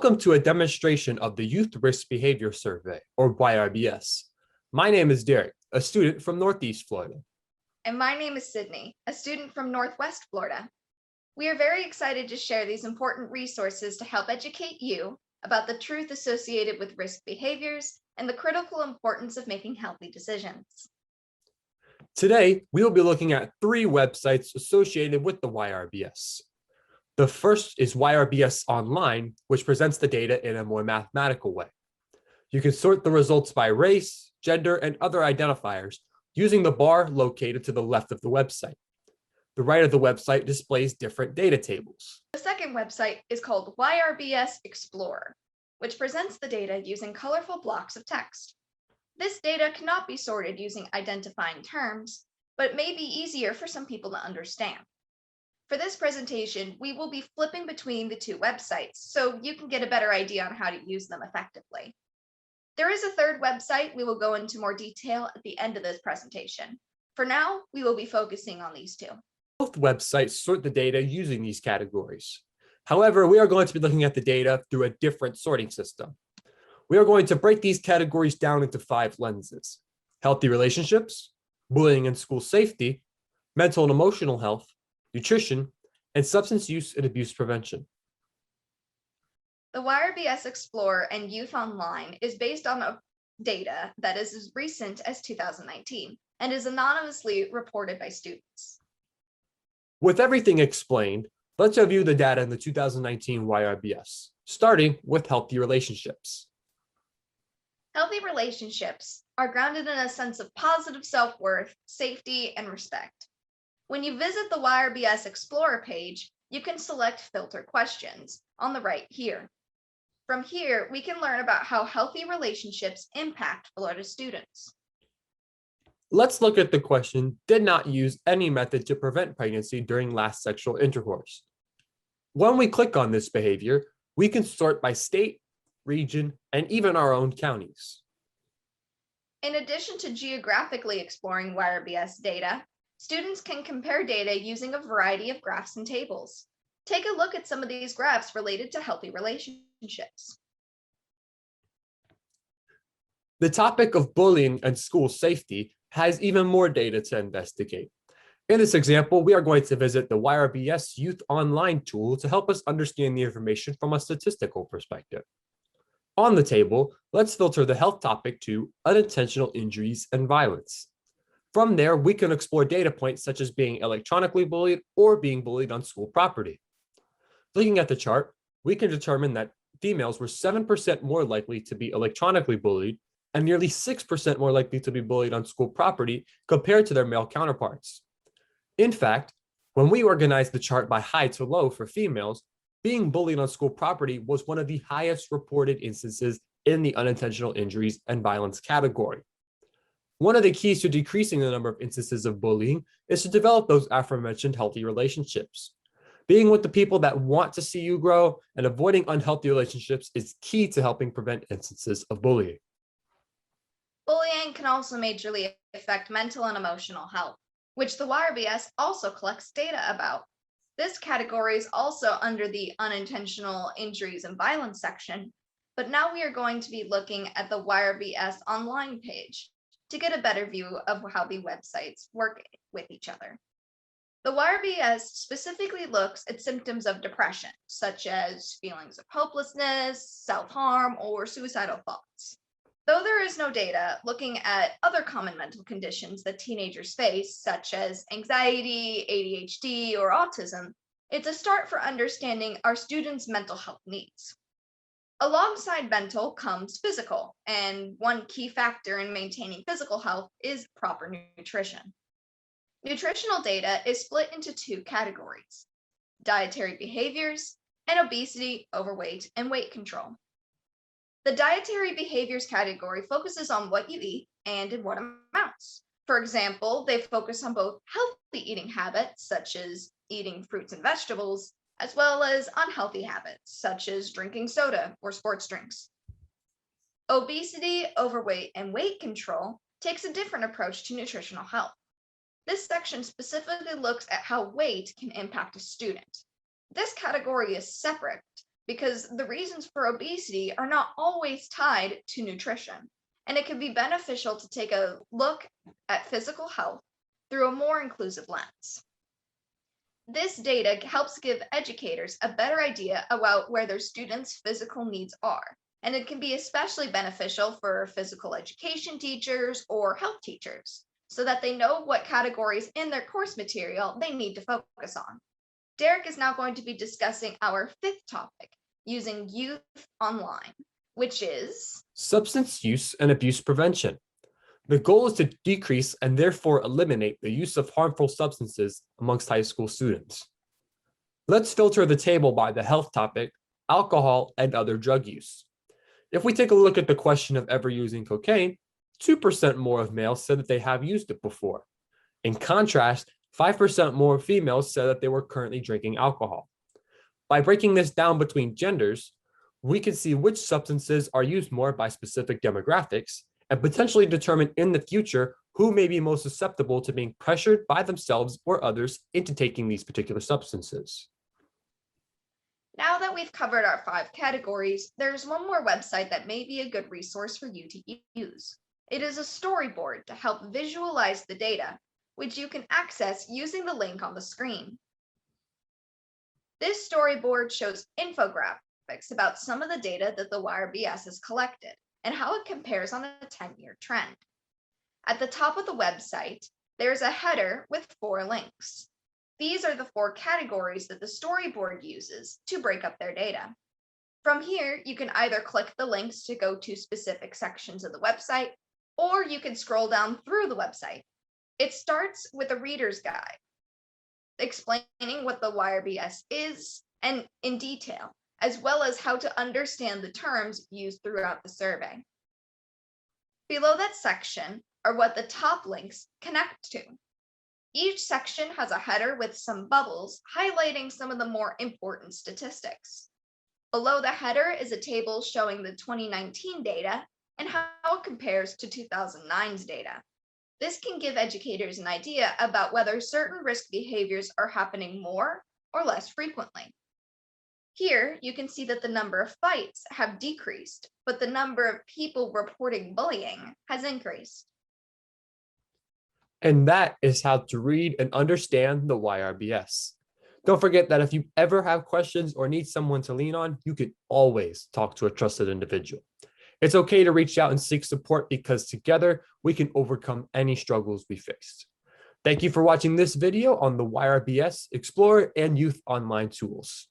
Welcome to a demonstration of the Youth Risk Behavior Survey, or YRBS. My name is Derek, a student from Northeast Florida. And my name is Sydney, a student from Northwest Florida. We are very excited to share these important resources to help educate you about the truth associated with risk behaviors and the critical importance of making healthy decisions. Today, we will be looking at 3 websites associated with the YRBS. The first is YRBS Online, which presents the data in a more mathematical way. You can sort the results by race, gender, and other identifiers using the bar located to the left of the website. The right of the website displays different data tables. The second website is called YRBS Explorer, which presents the data using colorful blocks of text. This data cannot be sorted using identifying terms, but it may be easier for some people to understand. For this presentation, we will be flipping between the 2 websites so you can get a better idea on how to use them effectively. There is a third website we will go into more detail at the end of this presentation. For now, we will be focusing on these 2. Both websites sort the data using these categories. However, we are going to be looking at the data through a different sorting system. We are going to break these categories down into 5 lenses: healthy relationships, bullying and school safety, mental and emotional health, nutrition, and substance use and abuse prevention. The YRBS Explorer and Youth Online is based on data that is as recent as 2019 and is anonymously reported by students. With everything explained, let's review the data in the 2019 YRBS, starting with healthy relationships. Healthy relationships are grounded in a sense of positive self-worth, safety, and respect. When you visit the YRBS Explorer page, you can select Filter Questions on the right here. From here, we can learn about how healthy relationships impact Florida students. Let's look at the question, did not use any method to prevent pregnancy during last sexual intercourse. When we click on this behavior, we can sort by state, region, and even our own counties. In addition to geographically exploring YRBS data, students can compare data using a variety of graphs and tables. Take a look at some of these graphs related to healthy relationships. The topic of bullying and school safety has even more data to investigate. In this example, we are going to visit the YRBS Youth Online tool to help us understand the information from a statistical perspective. On the table, let's filter the health topic to unintentional injuries and violence. From there, we can explore data points such as being electronically bullied or being bullied on school property. Looking at the chart, we can determine that females were 7% more likely to be electronically bullied and nearly 6% more likely to be bullied on school property compared to their male counterparts. In fact, when we organized the chart by high to low for females, being bullied on school property was one of the highest reported instances in the unintentional injuries and violence category. One of the keys to decreasing the number of instances of bullying is to develop those aforementioned healthy relationships. Being with the people that want to see you grow and avoiding unhealthy relationships is key to helping prevent instances of bullying. Bullying can also majorly affect mental and emotional health, which the YRBS also collects data about. This category is also under the unintentional injuries and violence section, but now we are going to be looking at the YRBS Online page to get a better view of how the websites work with each other. The YRBS specifically looks at symptoms of depression, such as feelings of hopelessness, self-harm, or suicidal thoughts. Though there is no data looking at other common mental conditions that teenagers face, such as anxiety, ADHD, or autism, it's a start for understanding our students' mental health needs. Alongside mental comes physical, and one key factor in maintaining physical health is proper nutrition. Nutritional data is split into 2 categories: dietary behaviors and obesity, overweight, and weight control. The dietary behaviors category focuses on what you eat and in what amounts. For example, they focus on both healthy eating habits, such as eating fruits and vegetables, as well as unhealthy habits, such as drinking soda or sports drinks. Obesity, overweight, and weight control takes a different approach to nutritional health. This section specifically looks at how weight can impact a student. This category is separate because the reasons for obesity are not always tied to nutrition, and it can be beneficial to take a look at physical health through a more inclusive lens. This data helps give educators a better idea about where their students' physical needs are, and it can be especially beneficial for physical education teachers or health teachers, so that they know what categories in their course material they need to focus on. Derek is now going to be discussing our fifth topic, using youth online, which is substance use and abuse prevention. The goal is to decrease and therefore eliminate the use of harmful substances amongst high school students. Let's filter the table by the health topic, alcohol, and other drug use. If we take a look at the question of ever using cocaine, 2% more of males said that they have used it before. In contrast, 5% more females said that they were currently drinking alcohol. By breaking this down between genders, we can see which substances are used more by specific demographics and potentially determine in the future who may be most susceptible to being pressured by themselves or others into taking these particular substances. Now that we've covered our 5 categories, there's one more website that may be a good resource for you to use. It is a storyboard to help visualize the data, which you can access using the link on the screen. This storyboard shows infographics about some of the data that the YRBS has collected and how it compares on a 10-year trend. At the top of the website, there's a header with 4 links. These are the 4 categories that the storyboard uses to break up their data. From here, you can either click the links to go to specific sections of the website, or you can scroll down through the website. It starts with a reader's guide, explaining what the YRBS is and in detail, as well as how to understand the terms used throughout the survey. Below that section are what the top links connect to. Each section has a header with some bubbles highlighting some of the more important statistics. Below the header is a table showing the 2019 data and how it compares to 2009's data. This can give educators an idea about whether certain risk behaviors are happening more or less frequently. Here, you can see that the number of fights have decreased, but the number of people reporting bullying has increased. And that is how to read and understand the YRBS. Don't forget that if you ever have questions or need someone to lean on, you can always talk to a trusted individual. It's okay to reach out and seek support because together we can overcome any struggles we face. Thank you for watching this video on the YRBS Explorer and Youth Online tools.